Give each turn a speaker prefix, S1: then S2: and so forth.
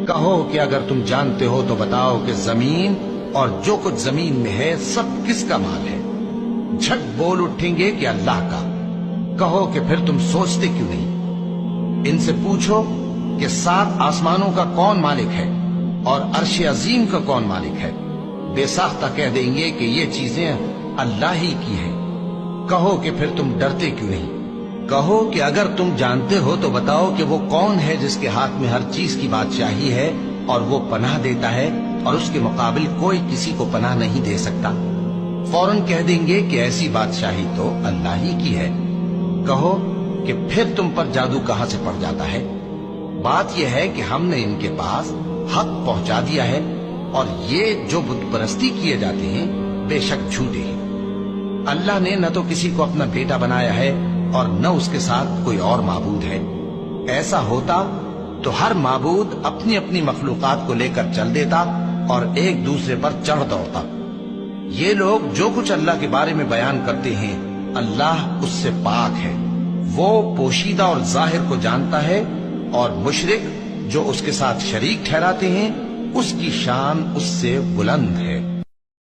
S1: کہو کہ اگر تم جانتے ہو تو بتاؤ کہ زمین اور جو کچھ زمین میں ہے سب کس کا مال ہے؟ جھٹ بول اٹھیں گے کہ اللہ کا۔ کہو کہ پھر تم سوچتے کیوں نہیں؟ ان سے پوچھو کہ 7 آسمانوں کا کون مالک ہے اور عرش عظیم کا کون مالک ہے؟ بے ساختہ کہہ دیں گے کہ یہ چیزیں اللہ ہی کی ہیں۔ کہو کہ پھر تم ڈرتے کیوں نہیں؟ کہو کہ اگر تم جانتے ہو تو بتاؤ کہ وہ کون ہے جس کے ہاتھ میں ہر چیز کی بادشاہی ہے اور وہ پناہ دیتا ہے اور اس کے مقابل کوئی کسی کو پناہ نہیں دے سکتا؟ فوراً کہہ دیں گے کہ ایسی بادشاہی تو اللہ ہی کی ہے۔ کہو کہ پھر تم پر جادو کہاں سے پڑ جاتا ہے؟ بات یہ ہے کہ ہم نے ان کے پاس حق پہنچا دیا ہے اور یہ جو بت پرستی کیے جاتے ہیں بے شک جھوٹے ہیں۔ اللہ نے نہ تو کسی کو اپنا بیٹا بنایا ہے اور نہ اس کے ساتھ کوئی اور معبود ہے۔ ایسا ہوتا تو ہر معبود اپنی اپنی مخلوقات کو لے کر چل دیتا اور ایک دوسرے پر چڑھ دوڑتا۔ یہ لوگ جو کچھ اللہ کے بارے میں بیان کرتے ہیں اللہ اس سے پاک ہے، وہ پوشیدہ اور ظاہر کو جانتا ہے، اور مشرک جو اس کے ساتھ شریک ٹھہراتے ہیں اس کی شان اس سے بلند ہے۔